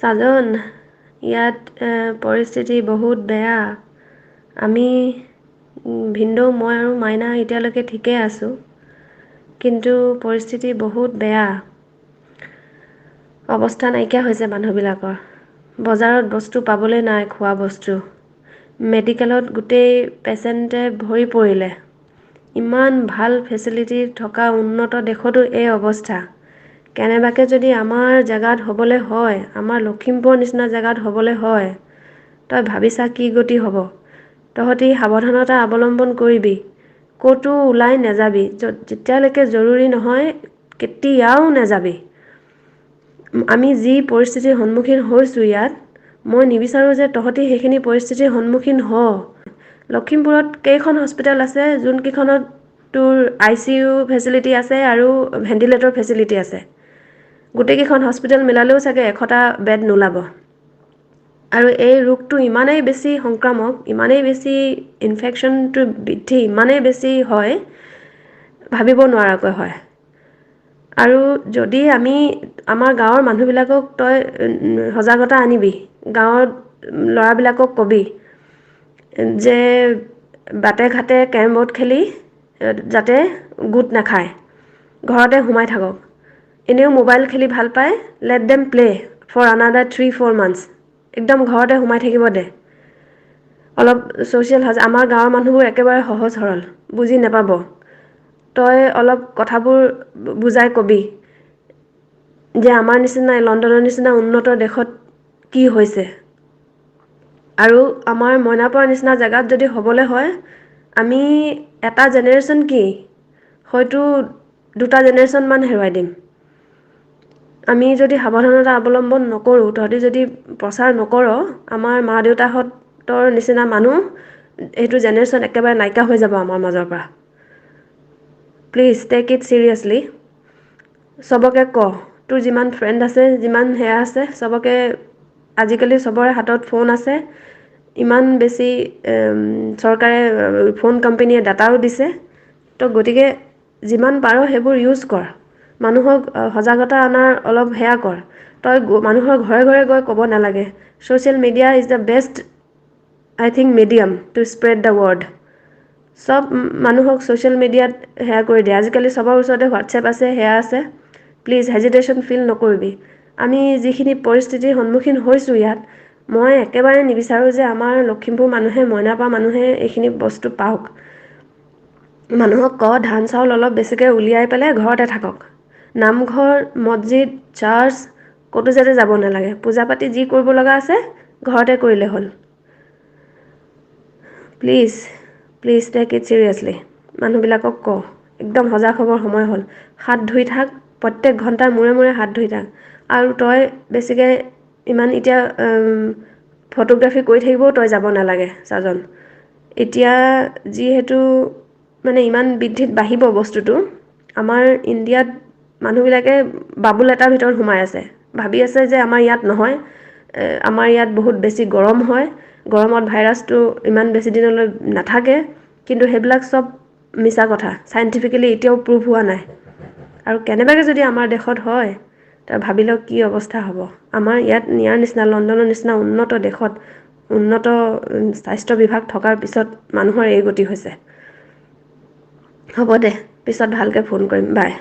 সাজন, ইয়াত পৰিস্থিতি বহুত বেয়া। আমি ভিনদেউ, মই আৰু মাইনা এতিয়ালৈকে ঠিকেই আছোঁ, কিন্তু পৰিস্থিতি বহুত বেয়া। অৱস্থা নাইকিয়া হৈছে মানুহবিলাকৰ। বজাৰত বস্তু পাবলৈ নাই, খোৱা বস্তু। মেডিকেলত গোটেই পেচেণ্টে ভৰি পৰিলে। ইমান ভাল ফেচিলিটি থকা উন্নত দেশতো এই অৱস্থা। কেনেবাকৈ যদি আমাৰ জেগাত হ'বলৈ হয়, আমাৰ লখিমপুৰৰ নিচিনা জেগাত হ'বলৈ হয়, তই ভাবিছা কি গতি হ'ব। তহঁতি সাৱধানতা অৱলম্বন কৰিবি, ক'তো ওলাই নাযাবি। যেতিয়ালৈকে জৰুৰী নহয় কেতিয়াও নাযাবি। আমি যি পৰিস্থিতিৰ সন্মুখীন হৈছোঁ ইয়াত, মই নিবিচাৰোঁ যে তহঁতি সেইখিনি পৰিস্থিতিৰ সন্মুখীন হ। লখিমপুৰত কেইখন হস্পিটেল আছে, যোনকেইখনত তোৰ ICU ফেচিলিটি আছে আৰু ভেণ্টিলেটৰ ফেচিলিটি আছে। গোটেইকেইখন হস্পিটেল মিলালেও চাগে 100টা বেড নোলাব। আৰু এই ৰোগটো ইমানেই বেছি সংক্ৰামক, ইমানেই বেছি ইনফেকশ্যনটো বৃদ্ধি ইমানেই বেছি হয়, ভাবিব নোৱাৰাকৈ হয়। আৰু যদি আমি আমাৰ গাঁৱৰ মানুহবিলাকক তই সজাগতা আনিবি, গাঁৱৰ ল'ৰাবিলাকক কবি যে বাটে ঘাটে কেৰম বৰ্ড খেলি যাতে গোট নাখায়, ঘৰতে সোমাই থাকক। এনেও মোবাইল খেলি ভাল পায়, let them play for another 3-4 months। একদম ঘৰতে সোমাই থাকিব দে। অলপ আমাৰ গাঁৱৰ মানুহবোৰ একেবাৰে সহজ সৰল, বুজি নাপাব। তই অলপ কথাবোৰ বুজাই কবি যে আমাৰ নিচিনা লণ্ডনৰ নিচিনা উন্নত দেশত কি হৈছে। আৰু আমাৰ মইনাপাৰৰ নিচিনা জেগাত যদি হ'বলৈ হয়, আমি এটা জেনেৰেশ্যন কি, হয়তো 2টা জেনেৰেশ্যনমান হেৰুৱাই দিম। আমি যদি সাৱধানতা অৱলম্বন নকৰোঁ, তহঁতি যদি প্ৰচাৰ নকৰ, আমাৰ মা দেউতাহঁতৰ নিচিনা মানুহ সেইটো জেনেৰেশ্যন একেবাৰে নাইকিয়া হৈ যাব আমাৰ মাজৰ পৰা। Please take it seriously. চবকে ক, তোৰ যিমান ফ্ৰেণ্ড আছে, যিমান সেয়া আছে, চবকে, আজিকালি চবৰে হাতত ফোন আছে। ইমান বেছি চৰকাৰে ফোন কোম্পেনীয়ে ডাটাও দিছে। তো গতিকে যিমান পাৰ সেইবোৰ ইউজ কৰ। মানুহক সজাগতা অনাৰ অলপ সেয়া কৰ। তই মানুহৰ ঘৰে ঘৰে গৈ ক'ব নালাগে। Social media is the best, I think, medium to spread the word. চব মানুহক ছ'চিয়েল মিডিয়াত সেয়া কৰি দিয়ে। আজিকালি চবৰ ওচৰতে হোৱাটছএপ আছে, সেয়া আছে। প্লিজ হেজিটেশ্যন ফিল নকৰিবি। আমি যিখিনি পৰিস্থিতিৰ সন্মুখীন হৈছোঁ ইয়াত, মই একেবাৰে নিবিচাৰোঁ যে আমাৰ লখিমপুৰ মানুহে, মইনাপাৰ মানুহে এইখিনি বস্তু পাওক। মানুহক ধান চাউল অলপ বেছিকৈ উলিয়াই পেলাই ঘৰতে থাকক। নামঘৰ, মছজিদ, চাৰ্চ ক'তো যাতে যাব নালাগে। পূজা পাতি যি কৰিব লগা আছে ঘৰতে কৰিলে হ'ল। Please please take it seriously. মানুহবিলাকক একদম সজাগ হ'বৰ সময় হ'ল। হাত ধুই থাক, প্ৰত্যেক ঘণ্টাৰ মূৰে মূৰে হাত ধুই থাক। আৰু তই বেছিকৈ ইমান এতিয়া ফটোগ্ৰাফী কৰি থাকিবও তই যাব নালাগে ছাজন। এতিয়া যিহেতু মানে ইমান বৃদ্ধিত বাঢ়িব বস্তুটো, আমাৰ ইণ্ডিয়াত মানুহবিলাকে বাবুল এটাৰ ভিতৰত সোমাই আছে। ভাবি আছে যে আমাৰ ইয়াত নহয়, আমাৰ ইয়াত বহুত বেছি গৰম হয়, গৰমত ভাইৰাছটো ইমান বেছি দিনলৈ নাথাকে। কিন্তু সেইবিলাক চব মিছা কথা। চাইণ্টিফিকেলি এতিয়াও প্ৰুভ হোৱা নাই। আৰু কেনেবাকৈ যদি আমাৰ দেশত হয়, তই ভাবি ল কি অৱস্থা হ'ব। আমাৰ ইয়াৰ নিচিনা লণ্ডনৰ নিচিনা উন্নত দেশত, উন্নত স্বাস্থ্য বিভাগ থকাৰ পিছত মানুহৰ এই গতি হৈছে। হ'ব দে, পিছত ভালকৈ ফোন কৰিম, বাই।